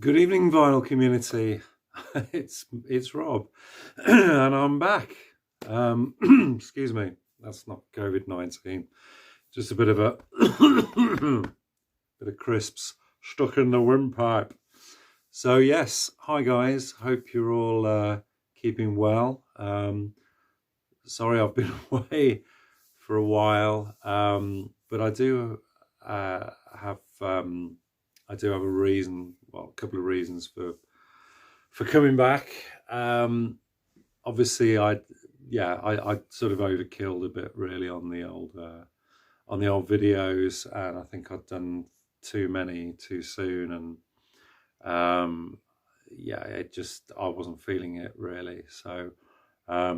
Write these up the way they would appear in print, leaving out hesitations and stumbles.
Good evening, vinyl community. It's Rob, and I'm back. Excuse me, that's not COVID-19. Just a bit of a bit of crisps stuck in the windpipe. So yes, hi guys. Hope you're all keeping well. Sorry, I've been away for a while, but I do have I do have a reason. Well, a couple of reasons for coming back. Obviously, I sort of overkilled a bit really on the old videos, and I think I'd done too many too soon, and I wasn't feeling it really. So I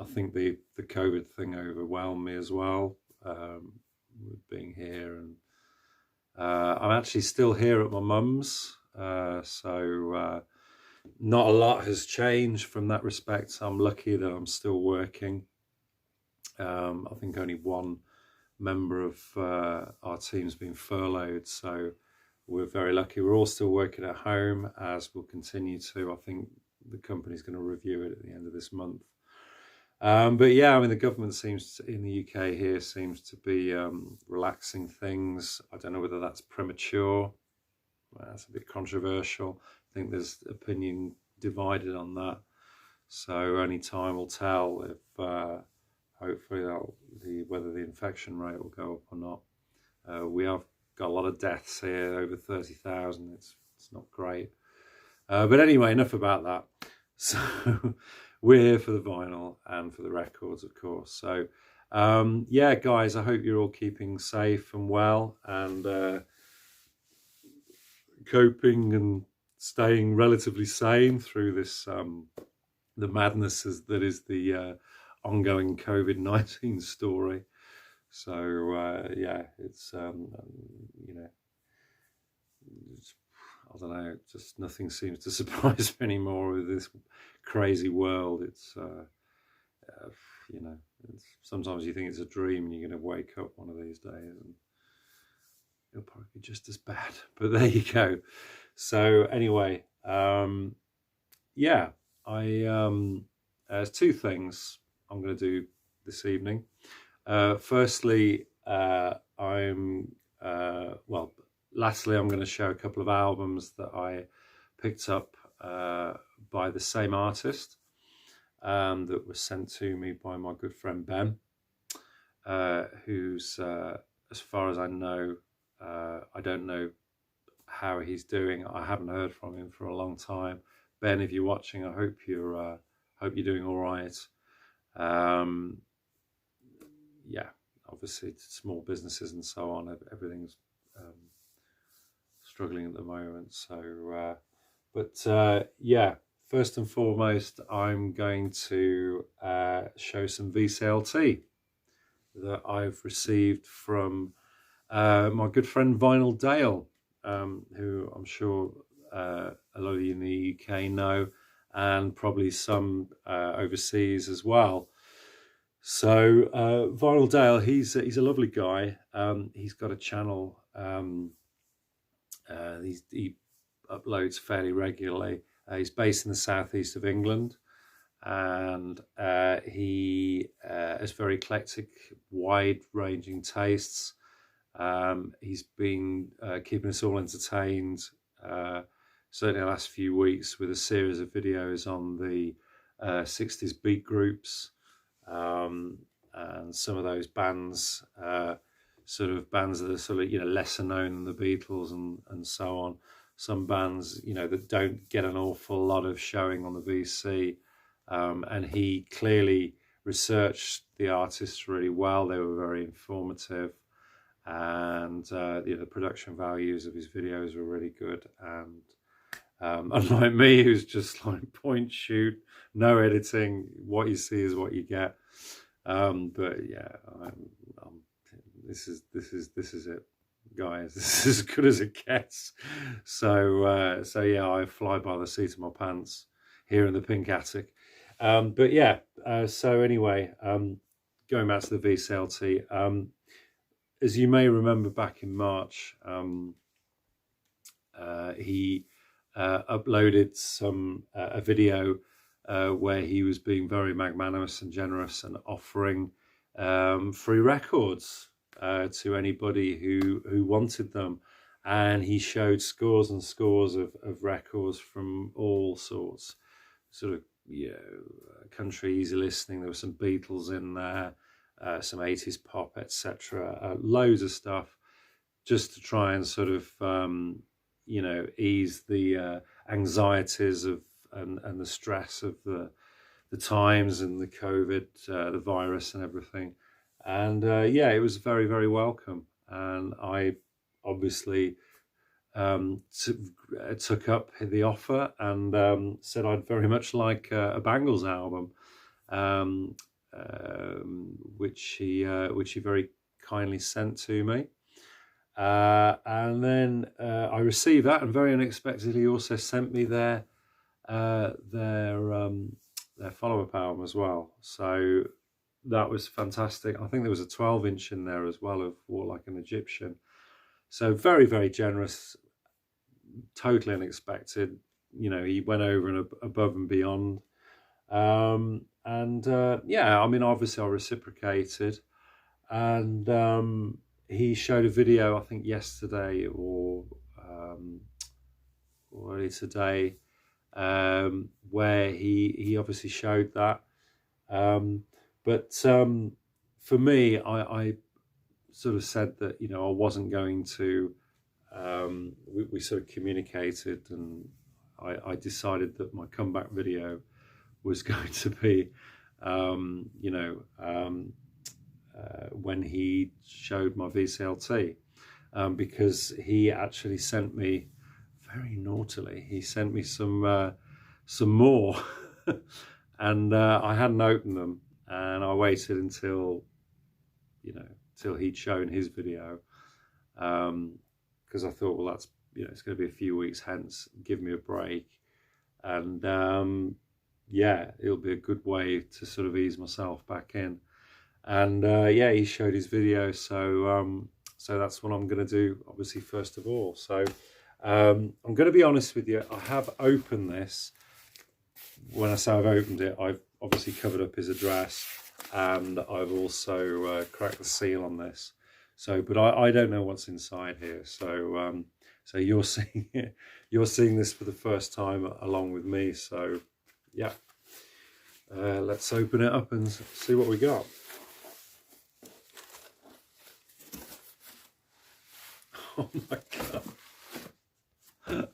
think the COVID thing overwhelmed me as well, with being here, and I'm actually still here at my mum's, so not a lot has changed from that respect. I'm lucky that I'm still working. I think only one member of our team's been furloughed, so we're very lucky. We're all still working at home, as we'll continue to. I think the company's going to review it at the end of this month. But yeah, I mean, the government in the UK here seems to be relaxing things. I don't know whether that's premature. That's a bit controversial. I think there's opinion divided on that. So only time will tell if hopefully whether the infection rate will go up or not. We have got a lot of deaths here, over 30,000. It's not great. But anyway, enough about that. So we're here for the vinyl and for the records, of course. So yeah, guys, I hope you're all keeping safe and well, and coping and staying relatively sane through this the madness that is the ongoing COVID-19 story. So yeah, it's you know, I don't know, just nothing seems to surprise me anymore with this crazy world. It's you know, sometimes you think it's a dream and you're going to wake up one of these days and it'll probably be just as bad. But there you go. So anyway, yeah, there's two things I'm going to do this evening. Firstly, lastly, I'm going to show a couple of albums that I picked up by the same artist, that was sent to me by my good friend Ben, who's, as far as I know, I don't know how he's doing. I haven't heard from him for a long time. Ben, if you're watching, I hope you're doing all right. Yeah, obviously small businesses and so on, everything's struggling at the moment. So, yeah, first and foremost, I'm going to show some vclt that I've received from my good friend Vinyl Dale, who I'm sure a lot of you in the UK know, and probably some overseas as well. So Vinyl Dale, he's a lovely guy. He's got a channel. He uploads fairly regularly. He's based in the southeast of England, and he has very eclectic, wide-ranging tastes. He's been keeping us all entertained, certainly the last few weeks, with a series of videos on the 60s beat groups, and some of those bands, sort of bands that are sort of, you know, lesser known than the Beatles and so on. Some bands, you know, that don't get an awful lot of showing on the VC, and he clearly researched the artists really well. They were very informative, and the production values of his videos were really good. And unlike me, who's just like point shoot, no editing, what you see is what you get. But yeah, this is it, guys. This is as good as it gets. So yeah, I fly by the seat of my pants here in the pink attic. But yeah, so anyway, going back to the vclt, as you may remember, back in March, he uploaded a video where he was being very magnanimous and generous and offering free records to anybody who wanted them. And he showed scores and scores of records from all sorts, sort of, country easy listening. There were some Beatles in there, some 80s pop, etc. Loads of stuff, just to try and sort of, ease the anxieties of and the stress of the times and the COVID, the virus and everything. And it was very, very welcome. And I obviously took up the offer and said I'd very much like a Bangles album, which he very kindly sent to me. And then I received that, and very unexpectedly he also sent me their follow-up album as well. So that was fantastic. I think there was a 12-inch in there as well of Walk Like an Egyptian. So very, very generous, totally unexpected. He went over and above and beyond. Obviously I reciprocated, and he showed a video, I think yesterday or early today, where he obviously showed that. But for me, I sort of said that, I wasn't going to, we sort of communicated, and I decided that my comeback video was going to be, when he showed my VCLT, because he actually sent me, very naughtily, he sent me some more, and I hadn't opened them, and I waited until he'd shown his video, because I thought, well, that's, it's going to be a few weeks hence, give me a break, and it'll be a good way to sort of ease myself back in. And he showed his video, so that's what I'm going to do, obviously, first of all. So I'm going to be honest with you, I have opened this. When I say I've opened it, I've obviously covered up his address, and I've also cracked the seal on this. So, but I don't know what's inside here. So so you're seeing it, you're seeing this for the first time along with me. So yeah, let's open it up and see what we got. Oh my God.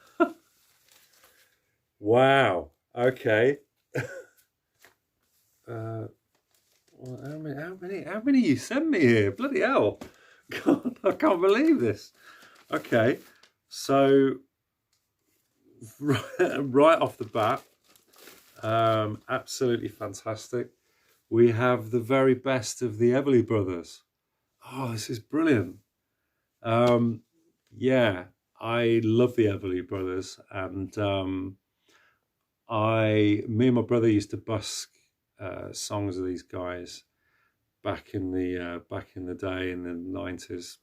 Wow. Okay. Well, how many you sent me here? Bloody hell. God, I can't believe this. Okay. So right off the bat, absolutely fantastic. We have the very best of the Everly Brothers. Oh, this is brilliant. I love the Everly Brothers, and me and my brother used to busk songs of these guys back in the day in the 90s,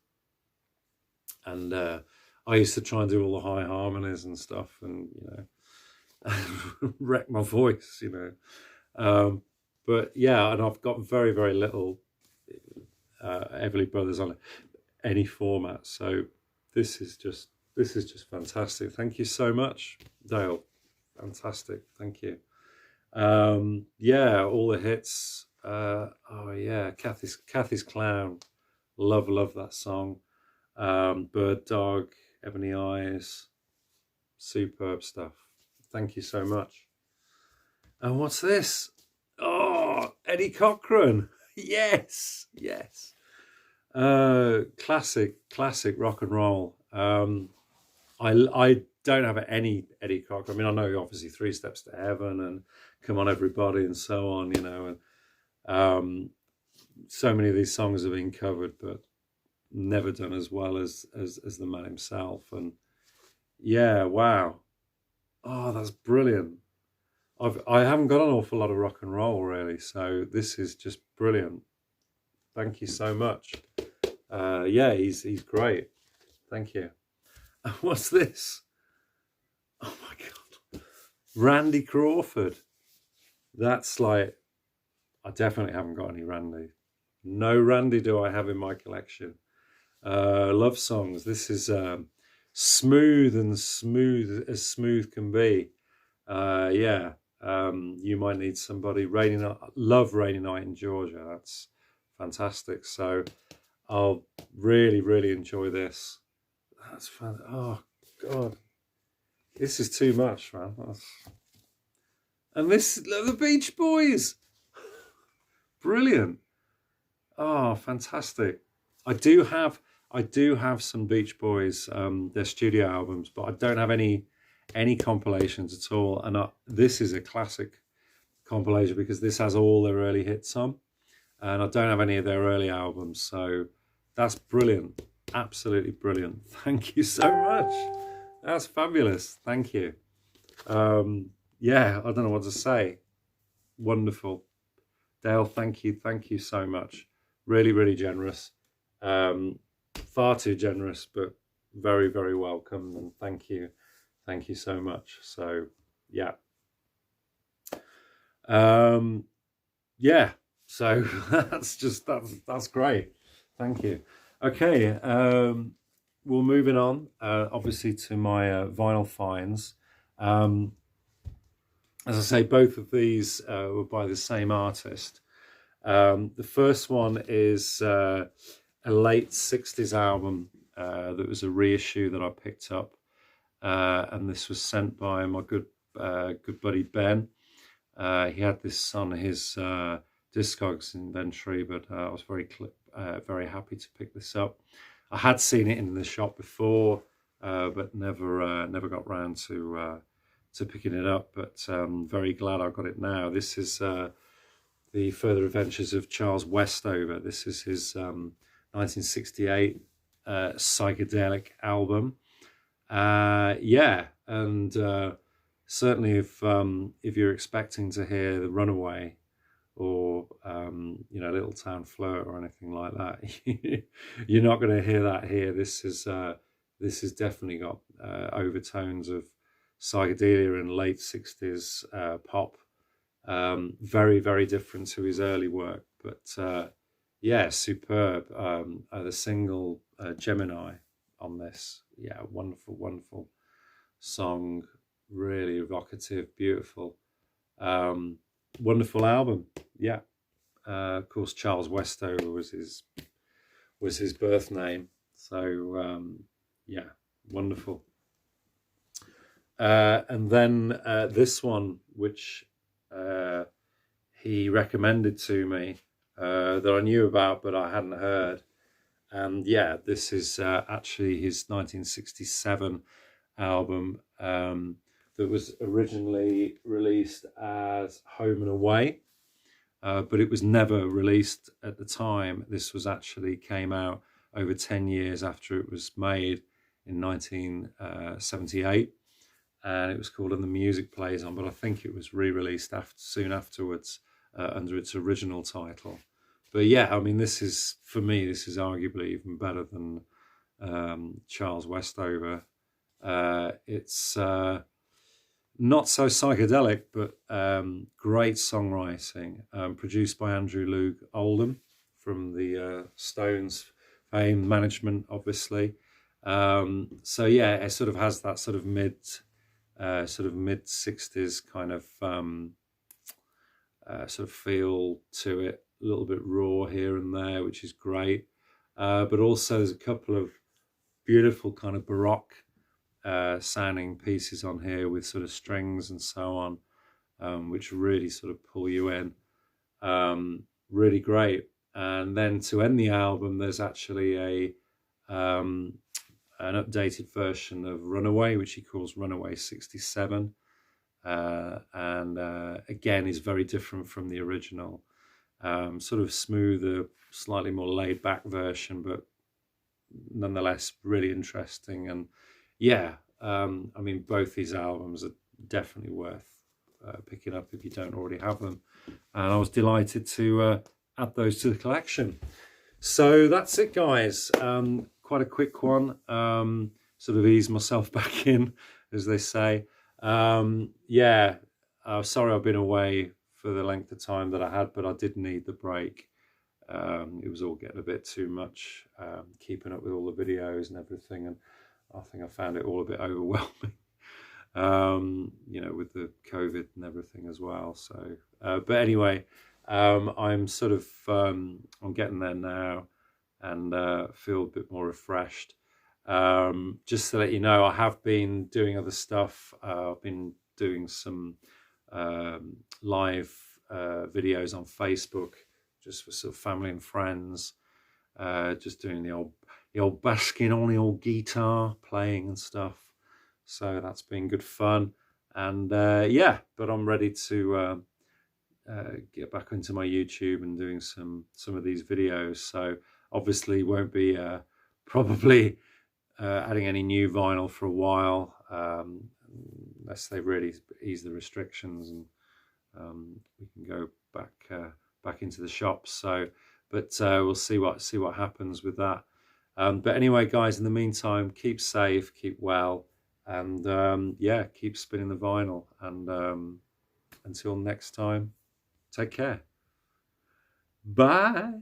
and I used to try and do all the high harmonies and stuff, and wreck my voice, but yeah, and I've got very, very little Everly Brothers on any format, so this is just fantastic. Thank you so much, Dale. Fantastic, thank you. All the hits. Kathy's Clown, love that song. Bird Dog, Ebony Eyes, superb stuff. Thank you so much. And what's this? Oh, Eddie Cochran. Yes. Classic rock and roll. I don't have any Eddie Cochran. I mean, I know obviously Three Steps to Heaven and Come On Everybody and so on, and so many of these songs have been covered, but never done as well as the man himself. And yeah, wow. Oh, that's brilliant. I haven't got an awful lot of rock and roll really, so this is just brilliant. Thank you so much. He's great. Thank you. What's this? Oh my Randy Crawford. That's like, I definitely haven't got any Randy. No Randy do I have in my collection. Love songs. This is smooth and smooth as smooth can be. Yeah, you might need somebody. Rainy night, love Rainy Night in Georgia. That's fantastic. So I'll really enjoy this. That's fun. Oh God, this is too much, man. And this, the Beach Boys, brilliant. Oh, fantastic. I do have some Beach Boys, their studio albums, but I don't have any compilations at all. And this is a classic compilation because this has all their early hits on, and I don't have any of their early albums. So that's brilliant, absolutely brilliant. Thank you so much. That's fabulous. Thank you. Yeah, I don't know what to say. Wonderful. Dale, thank you so much. Really generous. Far too generous, but very welcome, and thank you so much. So yeah, yeah, so that's great. Thank you. Okay, well, moving on obviously to my vinyl finds. As I say, both of these were by the same artist. The first one is a late 60s album that was a reissue that I picked up, and this was sent by my good buddy Ben. He had this on his Discogs inventory, but I was very happy to pick this up. I had seen it in the shop before, but never got round to picking it up. But very glad I got it now. This is The Further Adventures of Charles Westover. This is his 1968 psychedelic album. Yeah, and certainly if you're expecting to hear The Runaway or Little Town Flirt or anything like that, you're not going to hear that here. This is definitely got overtones of psychedelia and late 60s pop. Very different to his early work, but yeah, superb. The single Gemini on this, yeah, wonderful song, really evocative, beautiful, wonderful album. Yeah, of course Charles Westover was his birth name, so yeah, wonderful. And then this one, which he recommended to me, that I knew about but I hadn't heard. And yeah, this is actually his 1967 album that was originally released as Home and Away, but it was never released at the time. This was actually came out over 10 years after it was made in 1978. And it was called And the Music Plays On, but I think it was re-released soon afterwards under its original title. But yeah, I mean, for me, this is arguably even better than Charles Westover. It's not so psychedelic, but great songwriting, produced by Andrew Loog Oldham from the Stones fame, management, obviously. So yeah, it sort of has that sort of mid 60s kind of sort of feel to it, a little bit raw here and there, which is great. But also there's a couple of beautiful kind of Baroque sounding pieces on here with sort of strings and so on, which really sort of pull you in. Really great. And then to end the album, there's actually an updated version of Runaway, which he calls Runaway 67. And again is very different from the original. Sort of smoother, slightly more laid back version, but nonetheless really interesting. And yeah, I mean, both these albums are definitely worth picking up if you don't already have them. And I was delighted to add those to the collection. So that's it, guys. Quite a quick one. Sort of ease myself back in, as they say. Yeah, sorry I've been away for the length of time that I had, but I did need the break. It was all getting a bit too much, keeping up with all the videos and everything, and I think I found it all a bit overwhelming. With the COVID and everything as well. So, but anyway, I'm sort of I'm getting there now, and feel a bit more refreshed. Just to let you know, I have been doing other stuff. I've been doing some live videos on Facebook, just for sort of family and friends. Just doing the old basking on the old guitar playing and stuff. So that's been good fun. And yeah, but I'm ready to get back into my YouTube and doing some of these videos. So obviously won't be probably adding any new vinyl for a while, unless they really ease the restrictions and we can go back into the shops. So, but we'll see what happens with that. But anyway, guys, in the meantime, keep safe, keep well, and yeah, keep spinning the vinyl. And until next time, take care. Bye.